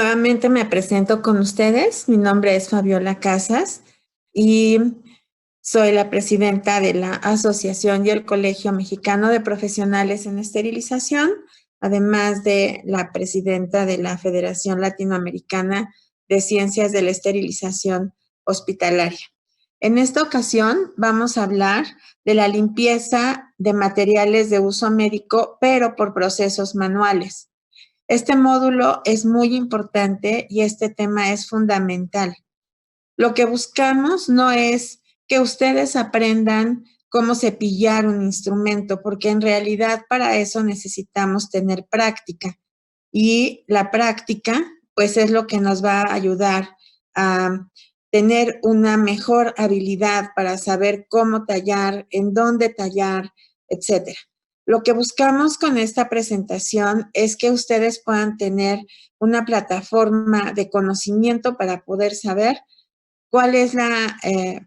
Nuevamente me presento con ustedes. Mi nombre es Fabiola Casas y soy la presidenta de la Asociación y el Colegio Mexicano de Profesionales en Esterilización, además de la presidenta de la Federación Latinoamericana de Ciencias de la Esterilización Hospitalaria. En esta ocasión vamos a hablar de la limpieza de materiales de uso médico, pero por procesos manuales. Este módulo es muy importante y este tema es fundamental. Lo que buscamos no es que ustedes aprendan cómo cepillar un instrumento, porque en realidad para eso necesitamos tener práctica. Y la práctica, pues, es lo que nos va a ayudar a tener una mejor habilidad para saber cómo tallar, en dónde tallar, etcétera. Lo que buscamos con esta presentación es que ustedes puedan tener una plataforma de conocimiento para poder saber cuál es la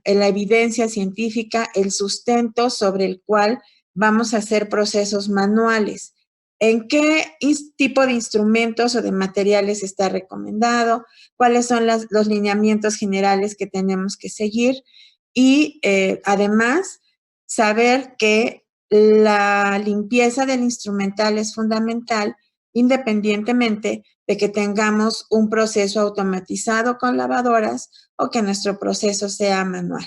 evidencia científica, el sustento sobre el cual vamos a hacer procesos manuales. ¿En qué tipo de instrumentos o de materiales está recomendado? ¿Cuáles son los lineamientos generales que tenemos que seguir? Y además, saber que la limpieza del instrumental es fundamental independientemente de que tengamos un proceso automatizado con lavadoras o que nuestro proceso sea manual.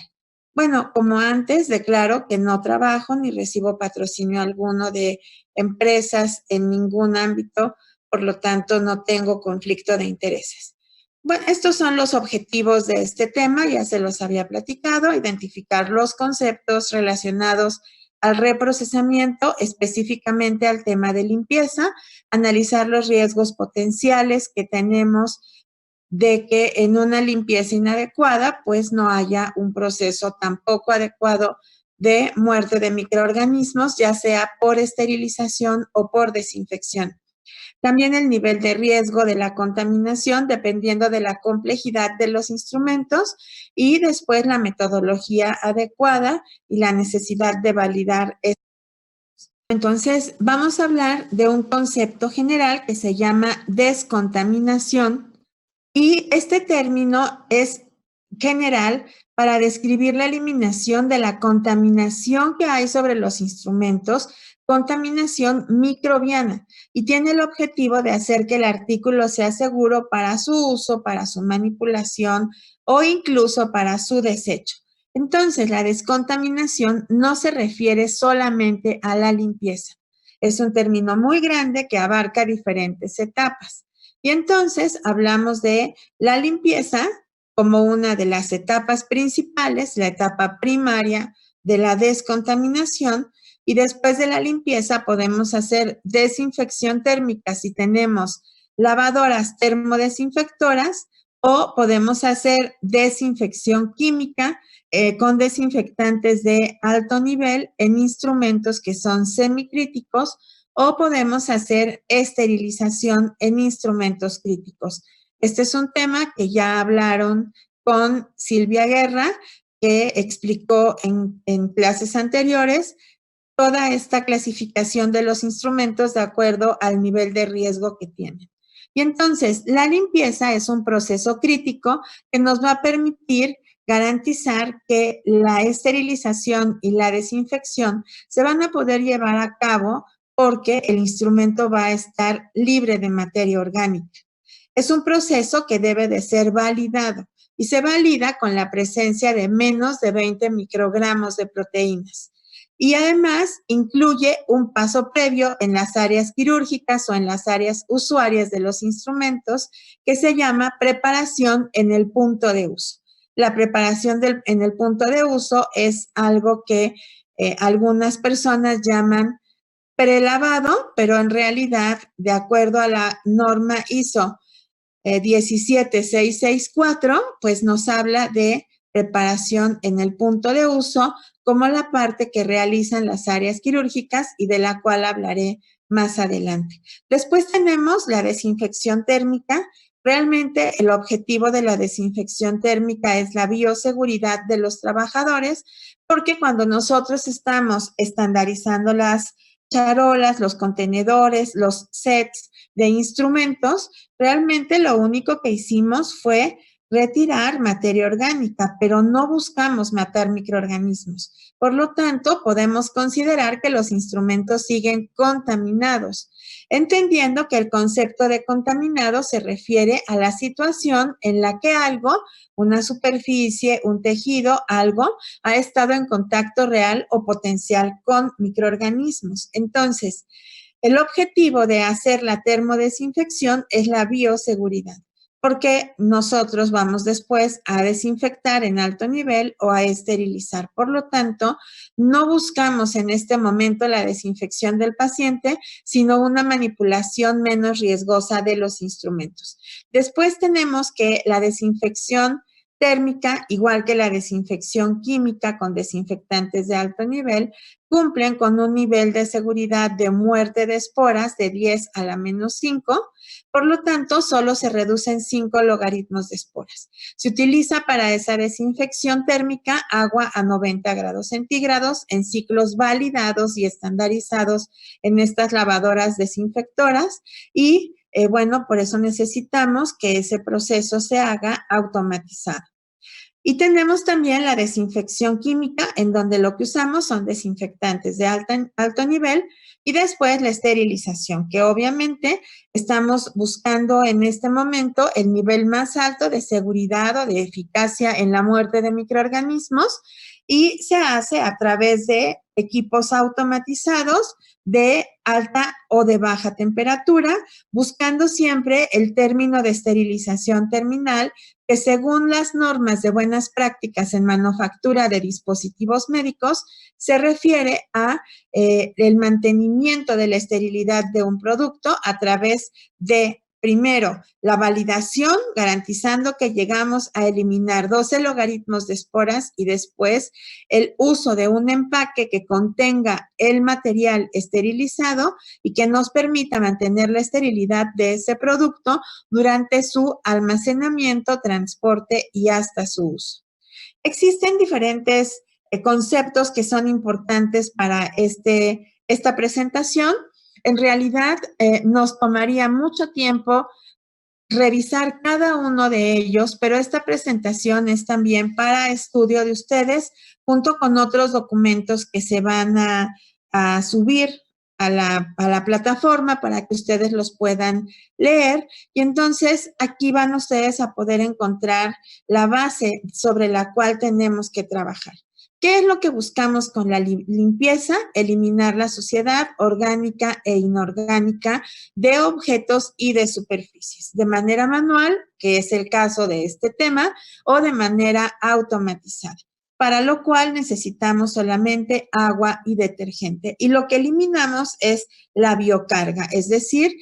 Bueno, como antes, declaro que no trabajo ni recibo patrocinio alguno de empresas en ningún ámbito, por lo tanto no tengo conflicto de intereses. Bueno, estos son los objetivos de este tema, ya se los había platicado: identificar los conceptos relacionados al reprocesamiento, específicamente al tema de limpieza, analizar los riesgos potenciales que tenemos de que en una limpieza inadecuada, pues no haya un proceso tampoco adecuado de muerte de microorganismos, ya sea por esterilización o por desinfección. También el nivel de riesgo de la contaminación, dependiendo de la complejidad de los instrumentos, y después la metodología adecuada y la necesidad de validar. Entonces, vamos a hablar de un concepto general que se llama descontaminación, y este término es general para describir la eliminación de la contaminación que hay sobre los instrumentos, contaminación microbiana, y tiene el objetivo de hacer que el artículo sea seguro para su uso, para su manipulación o incluso para su desecho. Entonces, la descontaminación no se refiere solamente a la limpieza. Es un término muy grande que abarca diferentes etapas. Y entonces hablamos de la limpieza como una de las etapas principales, la etapa primaria de la descontaminación, y después de la limpieza podemos hacer desinfección térmica si tenemos lavadoras termodesinfectoras, o podemos hacer desinfección química con desinfectantes de alto nivel en instrumentos que son semicríticos, o podemos hacer esterilización en instrumentos críticos. Este es un tema que ya hablaron con Silvia Guerra, que explicó en clases anteriores toda esta clasificación de los instrumentos de acuerdo al nivel de riesgo que tienen. Y entonces, la limpieza es un proceso crítico que nos va a permitir garantizar que la esterilización y la desinfección se van a poder llevar a cabo porque el instrumento va a estar libre de materia orgánica. Es un proceso que debe de ser validado y se valida con la presencia de menos de 20 microgramos de proteínas. Y además incluye un paso previo en las áreas quirúrgicas o en las áreas usuarias de los instrumentos que se llama preparación en el punto de uso. La preparación en el punto de uso es algo que algunas personas llaman prelavado, pero en realidad, de acuerdo a la norma ISO 17664, pues nos habla de preparación en el punto de uso como la parte que realizan las áreas quirúrgicas y de la cual hablaré más adelante. Después tenemos la desinfección térmica. Realmente el objetivo de la desinfección térmica es la bioseguridad de los trabajadores, porque cuando nosotros estamos estandarizando las charolas, los contenedores, los sets de instrumentos, realmente lo único que hicimos fue retirar materia orgánica, pero no buscamos matar microorganismos. Por lo tanto, podemos considerar que los instrumentos siguen contaminados, entendiendo que el concepto de contaminado se refiere a la situación en la que algo, una superficie, un tejido, algo, ha estado en contacto real o potencial con microorganismos. Entonces, el objetivo de hacer la termodesinfección es la bioseguridad, porque nosotros vamos después a desinfectar en alto nivel o a esterilizar. Por lo tanto, no buscamos en este momento la desinfección del paciente, sino una manipulación menos riesgosa de los instrumentos. Después tenemos que la desinfección térmica, igual que la desinfección química con desinfectantes de alto nivel, cumplen con un nivel de seguridad de muerte de esporas de 10 a la menos 5, por lo tanto, solo se reducen 5 logaritmos de esporas. Se utiliza para esa desinfección térmica agua a 90 grados centígrados en ciclos validados y estandarizados en estas lavadoras desinfectoras y bueno, por eso necesitamos que ese proceso se haga automatizado. Y tenemos también la desinfección química, en donde lo que usamos son desinfectantes de alto nivel, y después la esterilización, que obviamente estamos buscando en este momento el nivel más alto de seguridad o de eficacia en la muerte de microorganismos, y se hace a través de equipos automatizados de alta o de baja temperatura, buscando siempre el término de esterilización terminal, que según las normas de buenas prácticas en manufactura de dispositivos médicos, se refiere a el mantenimiento de la esterilidad de un producto a través de, primero, la validación, garantizando que llegamos a eliminar 12 logaritmos de esporas, y después el uso de un empaque que contenga el material esterilizado y que nos permita mantener la esterilidad de ese producto durante su almacenamiento, transporte y hasta su uso. Existen diferentes conceptos que son importantes para esta presentación. En realidad, nos tomaría mucho tiempo revisar cada uno de ellos, pero esta presentación es también para estudio de ustedes, junto con otros documentos que se van a subir a la plataforma para que ustedes los puedan leer. Y entonces aquí van ustedes a poder encontrar la base sobre la cual tenemos que trabajar. ¿Qué es lo que buscamos con la limpieza? Eliminar la suciedad orgánica e inorgánica de objetos y de superficies, de manera manual, que es el caso de este tema, o de manera automatizada, para lo cual necesitamos solamente agua y detergente. Y lo que eliminamos es la biocarga, es decir,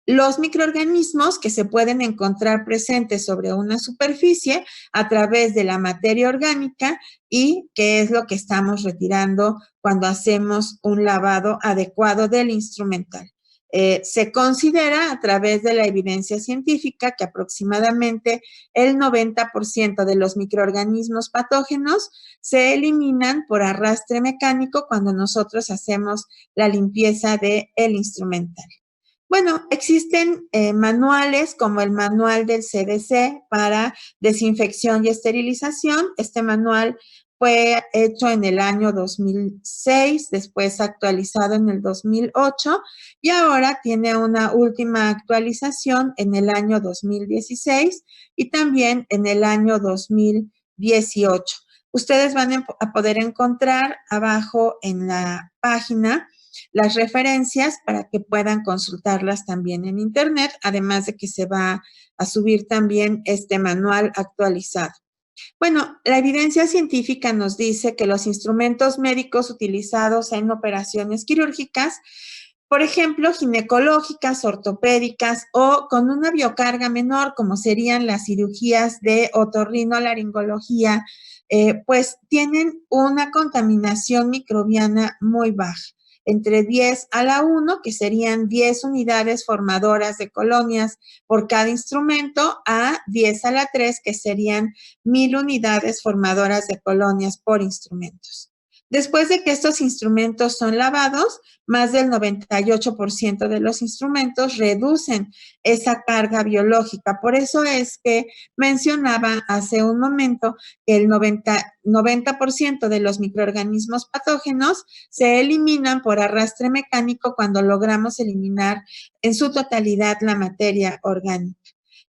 los microorganismos que se pueden encontrar presentes sobre una superficie a través de la materia orgánica, y que es lo que estamos retirando cuando hacemos un lavado adecuado del instrumental. Se considera a través de la evidencia científica que aproximadamente el 90% de los microorganismos patógenos se eliminan por arrastre mecánico cuando nosotros hacemos la limpieza del instrumental. Bueno, existen manuales como el manual del CDC para desinfección y esterilización. Este manual fue hecho en el año 2006, después actualizado en el 2008 y ahora tiene una última actualización en el año 2016 y también en el año 2018. Ustedes van a poder encontrar abajo en la página las referencias para que puedan consultarlas también en internet, además de que se va a subir también este manual actualizado. Bueno, la evidencia científica nos dice que los instrumentos médicos utilizados en operaciones quirúrgicas, por ejemplo, ginecológicas, ortopédicas o con una biocarga menor, como serían las cirugías de otorrinolaringología, pues tienen una contaminación microbiana muy baja, entre 10 a la 1, que serían 10 unidades formadoras de colonias por cada instrumento, a 10 a la 3, que serían 1000 unidades formadoras de colonias por instrumentos. Después de que estos instrumentos son lavados, más del 98% de los instrumentos reducen esa carga biológica. Por eso es que mencionaba hace un momento que el 90% de los microorganismos patógenos se eliminan por arrastre mecánico cuando logramos eliminar en su totalidad la materia orgánica.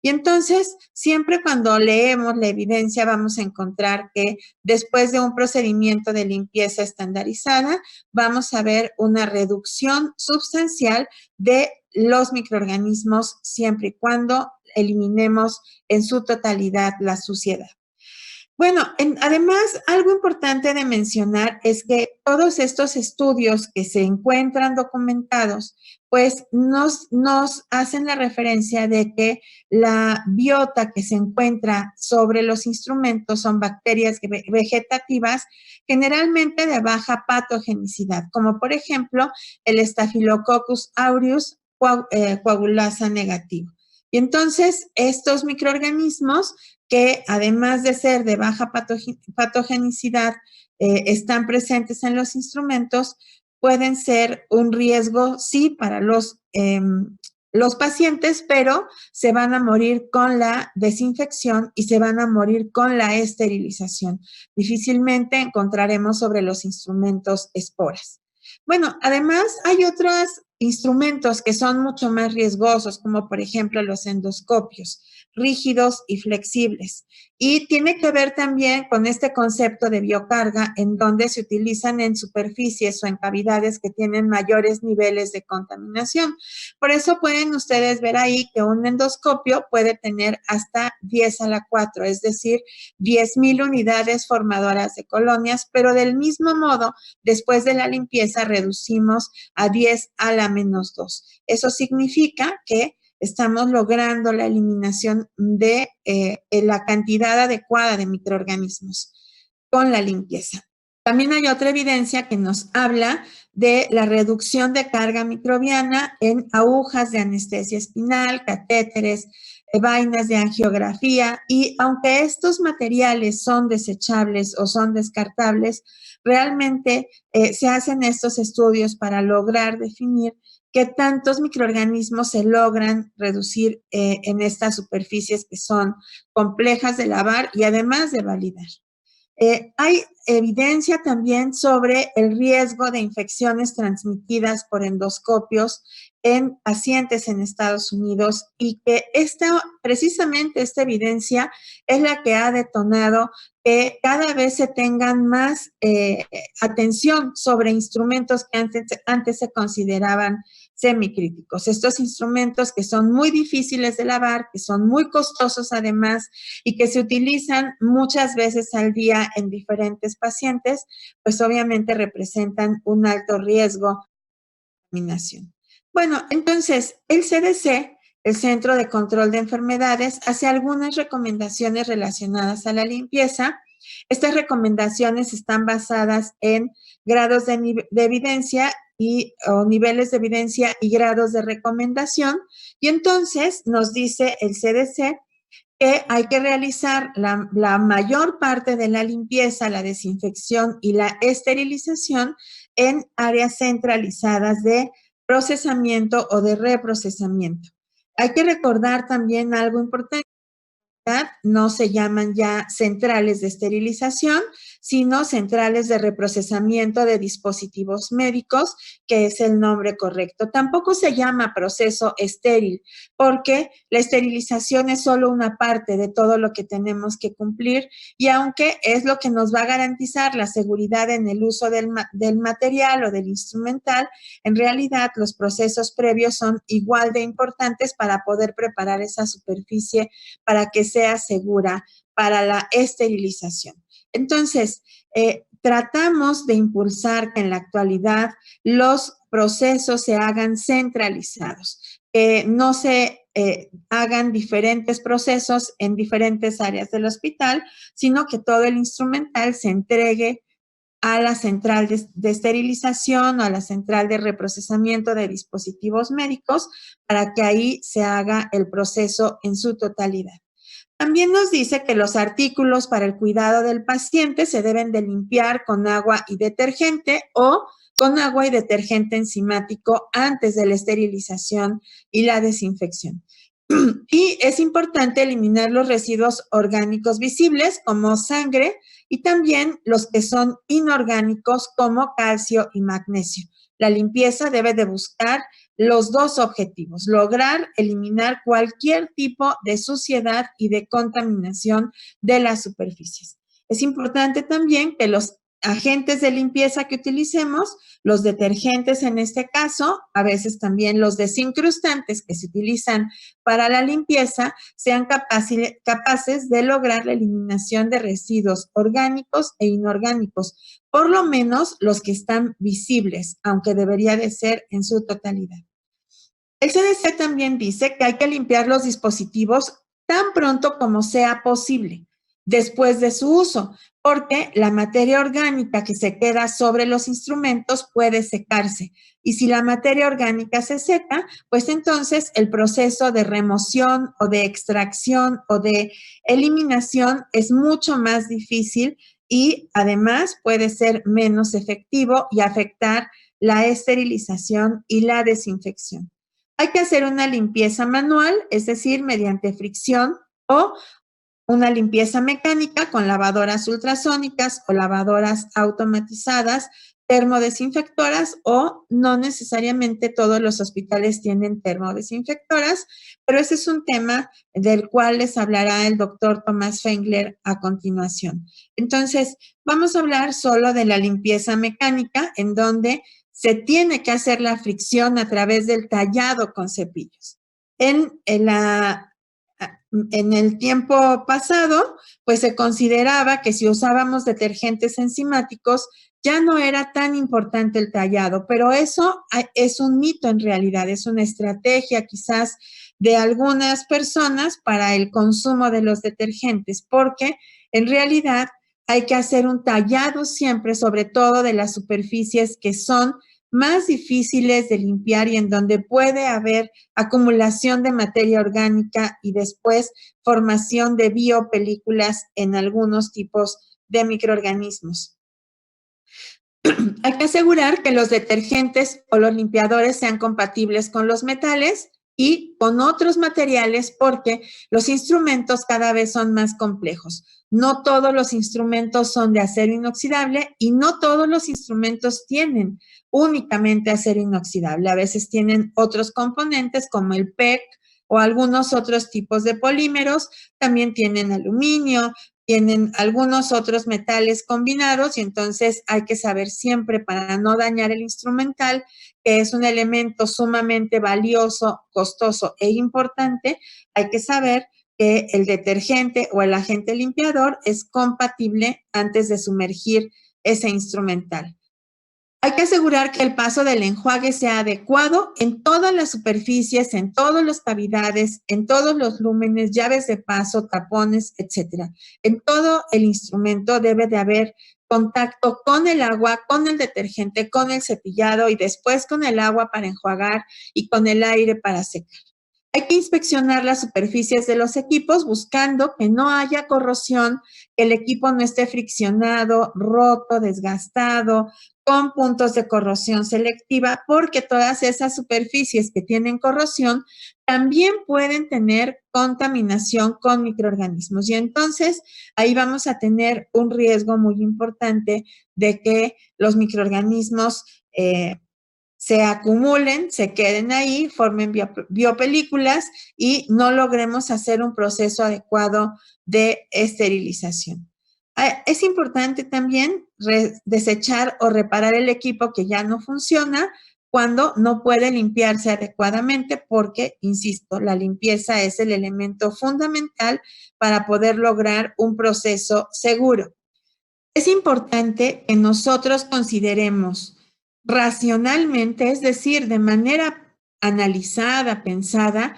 Y entonces, siempre cuando leemos la evidencia vamos a encontrar que después de un procedimiento de limpieza estandarizada, vamos a ver una reducción sustancial de los microorganismos siempre y cuando eliminemos en su totalidad la suciedad. Bueno, además, algo importante de mencionar es que todos estos estudios que se encuentran documentados, pues nos hacen la referencia de que la biota que se encuentra sobre los instrumentos son bacterias vegetativas generalmente de baja patogenicidad, como por ejemplo el Staphylococcus aureus coagulasa negativo. Y entonces, estos microorganismos que además de ser de baja patogenicidad, están presentes en los instrumentos, pueden ser un riesgo, sí, para los pacientes, pero se van a morir con la desinfección y se van a morir con la esterilización. Difícilmente encontraremos sobre los instrumentos esporas. Bueno, además hay otros instrumentos que son mucho más riesgosos, como por ejemplo los endoscopios, rígidos y flexibles. Y tiene que ver también con este concepto de biocarga, en donde se utilizan en superficies o en cavidades que tienen mayores niveles de contaminación. Por eso pueden ustedes ver ahí que un endoscopio puede tener hasta 10 a la 4, es decir, 10,000 unidades formadoras de colonias, pero del mismo modo, después de la limpieza, reducimos a 10 a la menos 2. Eso significa que estamos logrando la eliminación de la cantidad adecuada de microorganismos con la limpieza. También hay otra evidencia que nos habla de la reducción de carga microbiana en agujas de anestesia espinal, catéteres, vainas de angiografía, y aunque estos materiales son desechables o son descartables, realmente se hacen estos estudios para lograr definir qué tantos microorganismos se logran reducir en estas superficies que son complejas de lavar y además de validar. Hay evidencia también sobre el riesgo de infecciones transmitidas por endoscopios en pacientes en Estados Unidos, y que precisamente esta evidencia es la que ha detonado que cada vez se tengan más atención sobre instrumentos que antes se consideraban semicríticos. Estos instrumentos que son muy difíciles de lavar, que son muy costosos además y que se utilizan muchas veces al día en diferentes pacientes, pues obviamente representan un alto riesgo de contaminación. Bueno, entonces el CDC, el Centro de Control de Enfermedades, hace algunas recomendaciones relacionadas a la limpieza. Estas recomendaciones están basadas en grados de evidencia o niveles de evidencia y grados de recomendación. Y entonces nos dice el CDC que hay que realizar la mayor parte de la limpieza, la desinfección y la esterilización en áreas centralizadas de procesamiento o de reprocesamiento. Hay que recordar también algo importante. No se llaman ya centrales de esterilización, sino centrales de reprocesamiento de dispositivos médicos, que es el nombre correcto. Tampoco se llama proceso estéril, porque la esterilización es solo una parte de todo lo que tenemos que cumplir, y aunque es lo que nos va a garantizar la seguridad en el uso del material o del instrumental, en realidad los procesos previos son igual de importantes para poder preparar esa superficie para que sea segura para la esterilización. Entonces, tratamos de impulsar que en la actualidad los procesos se hagan centralizados, que no se hagan diferentes procesos en diferentes áreas del hospital, sino que todo el instrumental se entregue a la central de esterilización o a la central de reprocesamiento de dispositivos médicos para que ahí se haga el proceso en su totalidad. También nos dice que los artículos para el cuidado del paciente se deben de limpiar con agua y detergente o con agua y detergente enzimático antes de la esterilización y la desinfección. Y es importante eliminar los residuos orgánicos visibles como sangre y también los que son inorgánicos como calcio y magnesio. La limpieza debe de buscar los dos objetivos: lograr eliminar cualquier tipo de suciedad y de contaminación de las superficies. Es importante también que los agentes de limpieza que utilicemos, los detergentes en este caso, a veces también los desincrustantes que se utilizan para la limpieza, sean capaces de lograr la eliminación de residuos orgánicos e inorgánicos, por lo menos los que están visibles, aunque debería de ser en su totalidad. El CDC también dice que hay que limpiar los dispositivos tan pronto como sea posible después de su uso, porque la materia orgánica que se queda sobre los instrumentos puede secarse. Y si la materia orgánica se seca, pues entonces el proceso de remoción o de extracción o de eliminación es mucho más difícil y además puede ser menos efectivo y afectar la esterilización y la desinfección. Hay que hacer una limpieza manual, es decir, mediante fricción, o una limpieza mecánica con lavadoras ultrasónicas o lavadoras automatizadas, termodesinfectoras, o no necesariamente todos los hospitales tienen termodesinfectoras, pero ese es un tema del cual les hablará el doctor Tomás Fengler a continuación. Entonces, vamos a hablar solo de la limpieza mecánica, en donde se tiene que hacer la fricción a través del tallado con cepillos. En el tiempo pasado, pues se consideraba que si usábamos detergentes enzimáticos, ya no era tan importante el tallado, pero eso es un mito en realidad, es una estrategia quizás de algunas personas para el consumo de los detergentes, porque en realidad hay que hacer un tallado siempre, sobre todo de las superficies que son más difíciles de limpiar y en donde puede haber acumulación de materia orgánica y después formación de biopelículas en algunos tipos de microorganismos. Hay que asegurar que los detergentes o los limpiadores sean compatibles con los metales y con otros materiales, porque los instrumentos cada vez son más complejos. No todos los instrumentos son de acero inoxidable y no todos los instrumentos tienen únicamente acero inoxidable. A veces tienen otros componentes como el PEC o algunos otros tipos de polímeros. También tienen aluminio, tienen algunos otros metales combinados, y entonces hay que saber siempre, para no dañar el instrumental, que es un elemento sumamente valioso, costoso e importante, hay que saber que el detergente o el agente limpiador es compatible antes de sumergir ese instrumental. Hay que asegurar que el paso del enjuague sea adecuado en todas las superficies, en todas las cavidades, en todos los lúmenes, llaves de paso, tapones, etcétera. En todo el instrumento debe de haber contacto con el agua, con el detergente, con el cepillado y después con el agua para enjuagar y con el aire para secar. Hay que inspeccionar las superficies de los equipos buscando que no haya corrosión, que el equipo no esté friccionado, roto, desgastado, con puntos de corrosión selectiva, porque todas esas superficies que tienen corrosión también pueden tener contaminación con microorganismos. Y entonces ahí vamos a tener un riesgo muy importante de que los microorganismos se acumulen, se queden ahí, formen biopelículas y no logremos hacer un proceso adecuado de esterilización. Es importante también desechar o reparar el equipo que ya no funciona cuando no puede limpiarse adecuadamente, porque, insisto, la limpieza es el elemento fundamental para poder lograr un proceso seguro. Es importante que nosotros consideremos racionalmente, es decir, de manera analizada, pensada,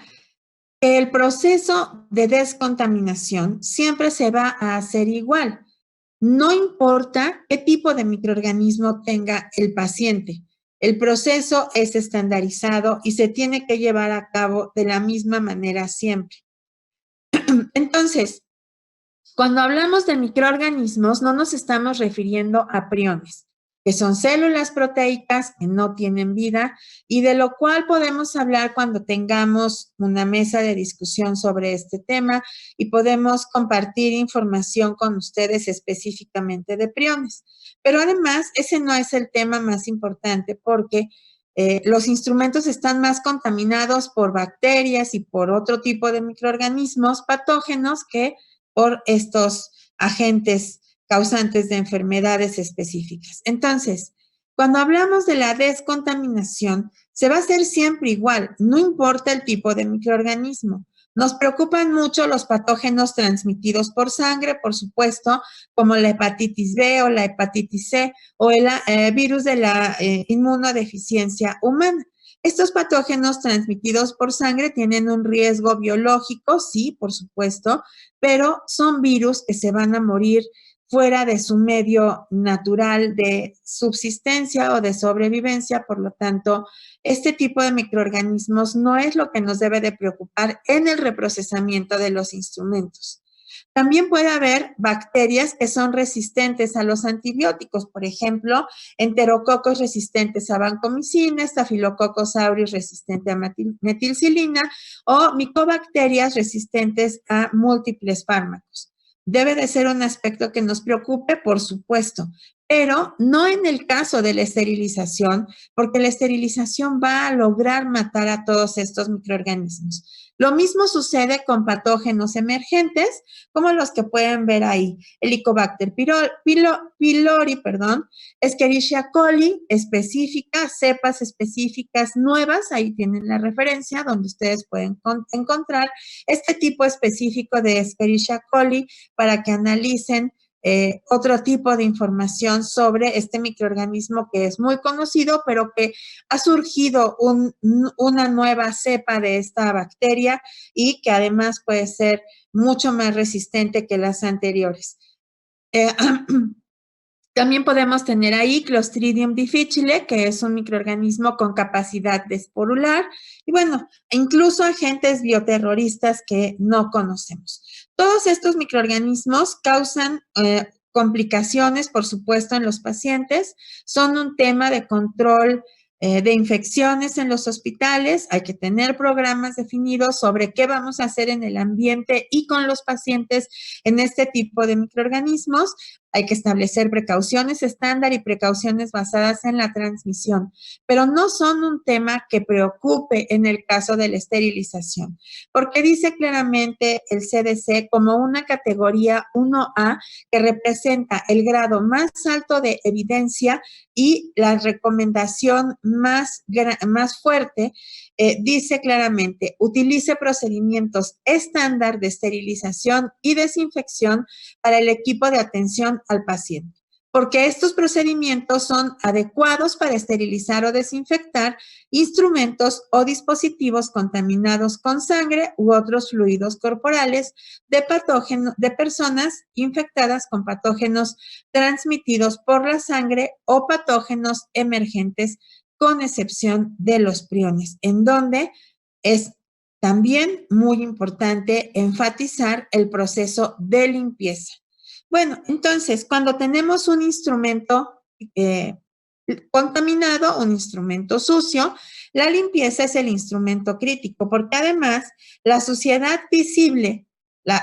que el proceso de descontaminación siempre se va a hacer igual. No importa qué tipo de microorganismo tenga el paciente. El proceso es estandarizado y se tiene que llevar a cabo de la misma manera siempre. Entonces, cuando hablamos de microorganismos, no nos estamos refiriendo a priones, que son células proteicas que no tienen vida y de lo cual podemos hablar cuando tengamos una mesa de discusión sobre este tema y podemos compartir información con ustedes específicamente de priones. Pero además, ese no es el tema más importante porque los instrumentos están más contaminados por bacterias y por otro tipo de microorganismos patógenos que por estos agentes causantes de enfermedades específicas. Entonces, cuando hablamos de la descontaminación, se va a hacer siempre igual, no importa el tipo de microorganismo. Nos preocupan mucho los patógenos transmitidos por sangre, por supuesto, como la hepatitis B o la hepatitis C o el virus de la inmunodeficiencia humana. Estos patógenos transmitidos por sangre tienen un riesgo biológico, sí, por supuesto, pero son virus que se van a morir fuera de su medio natural de subsistencia o de sobrevivencia. Por lo tanto, este tipo de microorganismos no es lo que nos debe de preocupar en el reprocesamiento de los instrumentos. También puede haber bacterias que son resistentes a los antibióticos, por ejemplo, enterococos resistentes a vancomicina, estafilococcus aureus resistente a metilcilina o micobacterias resistentes a múltiples fármacos. Debe de ser un aspecto que nos preocupe, por supuesto, pero no en el caso de la esterilización, porque la esterilización va a lograr matar a todos estos microorganismos. Lo mismo sucede con patógenos emergentes, como los que pueden ver ahí. Helicobacter pylori, Escherichia coli específica, cepas específicas nuevas, ahí tienen la referencia donde ustedes pueden encontrar este tipo específico de Escherichia coli para que analicen otro tipo de información sobre este microorganismo que es muy conocido, pero que ha surgido una nueva cepa de esta bacteria y que además puede ser mucho más resistente que las anteriores. También podemos tener ahí Clostridium difficile, que es un microorganismo con capacidad de esporular, y bueno, incluso agentes bioterroristas que no conocemos. Todos estos microorganismos causan complicaciones, por supuesto, en los pacientes, son un tema de control de infecciones en los hospitales. Hay que tener programas definidos sobre qué vamos a hacer en el ambiente y con los pacientes en este tipo de microorganismos. Hay que establecer precauciones estándar y precauciones basadas en la transmisión, pero no son un tema que preocupe en el caso de la esterilización, porque dice claramente el CDC como una categoría 1A que representa el grado más alto de evidencia y la recomendación más fuerte. Dice claramente, utilice procedimientos estándar de esterilización y desinfección para el equipo de atención al paciente, porque estos procedimientos son adecuados para esterilizar o desinfectar instrumentos o dispositivos contaminados con sangre u otros fluidos corporales de personas infectadas con patógenos transmitidos por la sangre o patógenos emergentes, con excepción de los priones, en donde es también muy importante enfatizar el proceso de limpieza. Bueno, entonces, cuando tenemos un instrumento contaminado, un instrumento sucio, la limpieza es el instrumento crítico, porque además la suciedad visible,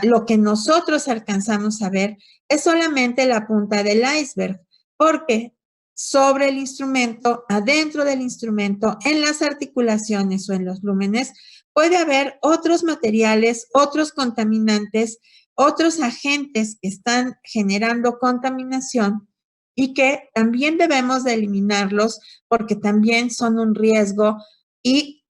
lo que nosotros alcanzamos a ver, es solamente la punta del iceberg, porque sobre el instrumento, adentro del instrumento, en las articulaciones o en los lúmenes, puede haber otros materiales, otros contaminantes, otros agentes que están generando contaminación y que también debemos de eliminarlos porque también son un riesgo y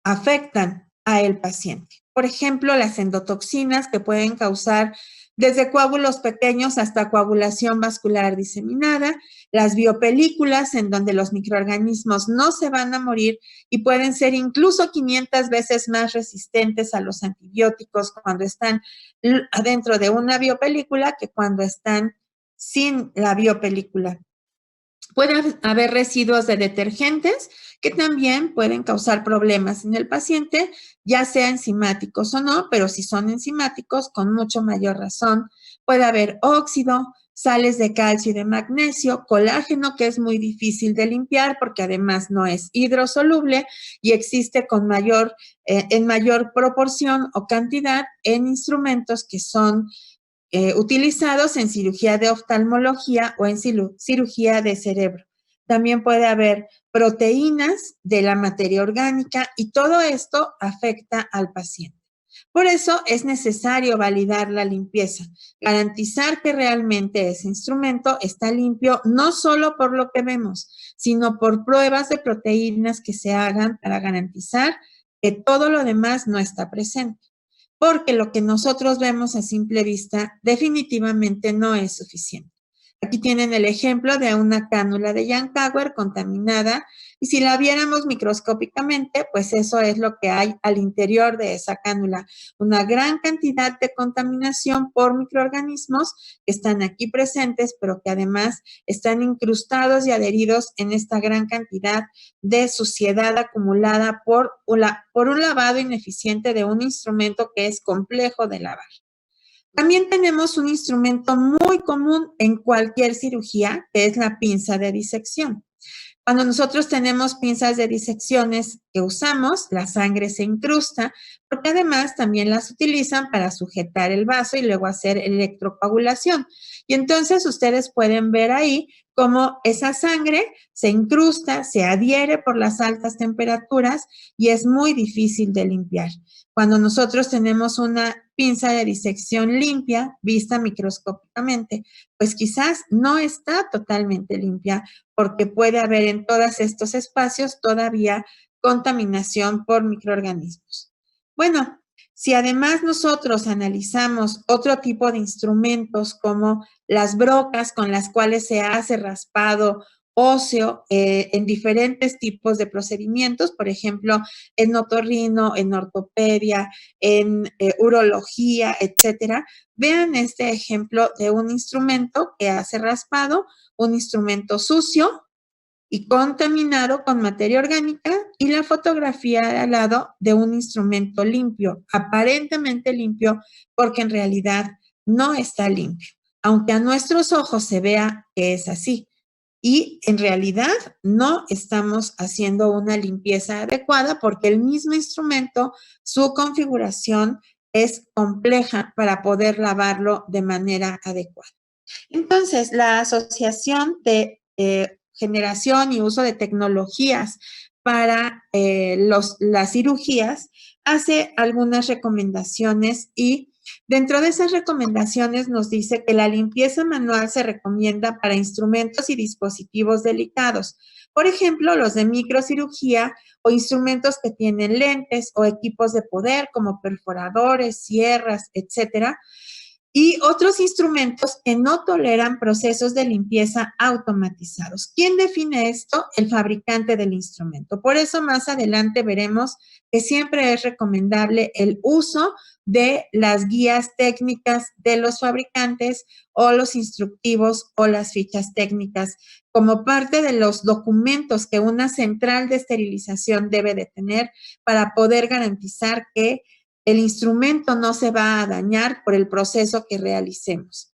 afectan al paciente. Por ejemplo, las endotoxinas que pueden causar desde coágulos pequeños hasta coagulación vascular diseminada, las biopelículas en donde los microorganismos no se van a morir y pueden ser incluso 500 veces más resistentes a los antibióticos cuando están adentro de una biopelícula que cuando están sin la biopelícula. Puede haber residuos de detergentes que también pueden causar problemas en el paciente, ya sea enzimáticos o no, pero si son enzimáticos, con mucho mayor razón. Puede haber óxido, sales de calcio y de magnesio, colágeno, que es muy difícil de limpiar porque además no es hidrosoluble y existe en mayor proporción o cantidad en instrumentos que son utilizados en cirugía de oftalmología o en cirugía de cerebro. También puede haber proteínas de la materia orgánica y todo esto afecta al paciente. Por eso es necesario validar la limpieza, garantizar que realmente ese instrumento está limpio, no solo por lo que vemos, sino por pruebas de proteínas que se hagan para garantizar que todo lo demás no está presente, porque lo que nosotros vemos a simple vista definitivamente no es suficiente. Aquí tienen el ejemplo de una cánula de Yankauer contaminada y si la viéramos microscópicamente, pues eso es lo que hay al interior de esa cánula. Una gran cantidad de contaminación por microorganismos que están aquí presentes, pero que además están incrustados y adheridos en esta gran cantidad de suciedad acumulada por un lavado ineficiente de un instrumento que es complejo de lavar. También tenemos un instrumento muy común en cualquier cirugía, que es la pinza de disección. Cuando nosotros tenemos pinzas de disecciones que usamos, la sangre se incrusta, porque además también las utilizan para sujetar el vaso y luego hacer electrocoagulación. Y entonces ustedes pueden ver ahí cómo esa sangre se incrusta, se adhiere por las altas temperaturas y es muy difícil de limpiar. Cuando nosotros tenemos una pinza de disección limpia, vista microscópicamente, pues quizás no está totalmente limpia porque puede haber en todos estos espacios todavía contaminación por microorganismos. Bueno, si además nosotros analizamos otro tipo de instrumentos como las brocas con las cuales se hace raspado óseo en diferentes tipos de procedimientos, por ejemplo, en otorrino, en ortopedia, en urología, etcétera. Vean este ejemplo de un instrumento que hace raspado, un instrumento sucio y contaminado con materia orgánica y la fotografía de al lado de un instrumento limpio, aparentemente limpio, porque en realidad no está limpio, aunque a nuestros ojos se vea que es así. Y en realidad no estamos haciendo una limpieza adecuada porque el mismo instrumento, su configuración es compleja para poder lavarlo de manera adecuada. Entonces, la Asociación de Generación y Uso de Tecnologías para las cirugías hace algunas recomendaciones y dentro de esas recomendaciones nos dice que la limpieza manual se recomienda para instrumentos y dispositivos delicados. Por ejemplo, los de microcirugía o instrumentos que tienen lentes o equipos de poder como perforadores, sierras, etcétera, y otros instrumentos que no toleran procesos de limpieza automatizados. ¿Quién define esto? El fabricante del instrumento. Por eso más adelante veremos que siempre es recomendable el uso de las guías técnicas de los fabricantes o los instructivos o las fichas técnicas como parte de los documentos que una central de esterilización debe de tener para poder garantizar que el instrumento no se va a dañar por el proceso que realicemos.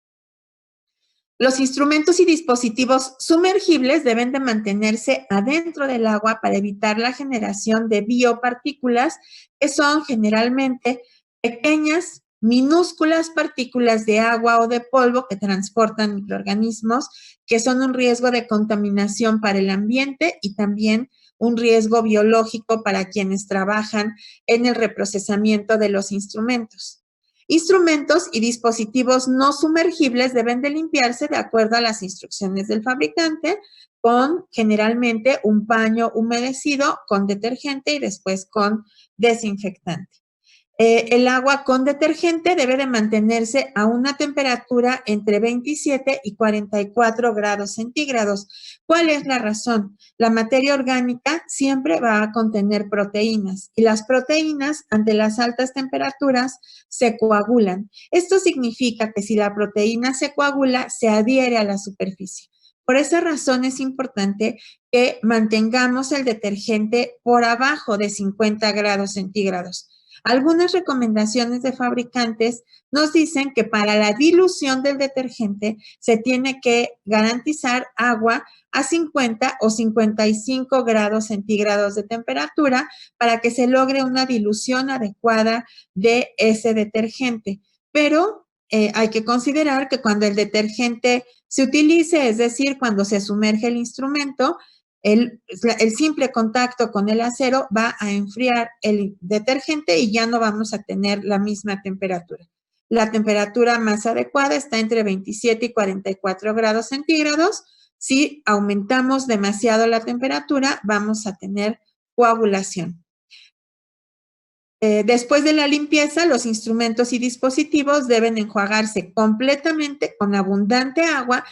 Los instrumentos y dispositivos sumergibles deben de mantenerse adentro del agua para evitar la generación de biopartículas, que son generalmente pequeñas, minúsculas partículas de agua o de polvo que transportan microorganismos, que son un riesgo de contaminación para el ambiente y también un riesgo biológico para quienes trabajan en el reprocesamiento de los instrumentos. Instrumentos y dispositivos no sumergibles deben de limpiarse de acuerdo a las instrucciones del fabricante con generalmente un paño humedecido con detergente y después con desinfectante. El agua con detergente debe de mantenerse a una temperatura entre 27 y 44 grados centígrados. ¿Cuál es la razón? La materia orgánica siempre va a contener proteínas y las proteínas ante las altas temperaturas se coagulan. Esto significa que si la proteína se coagula, se adhiere a la superficie. Por esa razón es importante que mantengamos el detergente por abajo de 50 grados centígrados. Algunas recomendaciones de fabricantes nos dicen que para la dilución del detergente se tiene que garantizar agua a 50 o 55 grados centígrados de temperatura para que se logre una dilución adecuada de ese detergente. Pero hay que considerar que cuando el detergente se utilice, es decir, cuando se sumerge el instrumento, el simple contacto con el acero va a enfriar el detergente y ya no vamos a tener la misma temperatura. La temperatura más adecuada está entre 27 y 44 grados centígrados. Si aumentamos demasiado la temperatura, vamos a tener coagulación. Después de la limpieza, los instrumentos y dispositivos deben enjuagarse completamente con abundante agua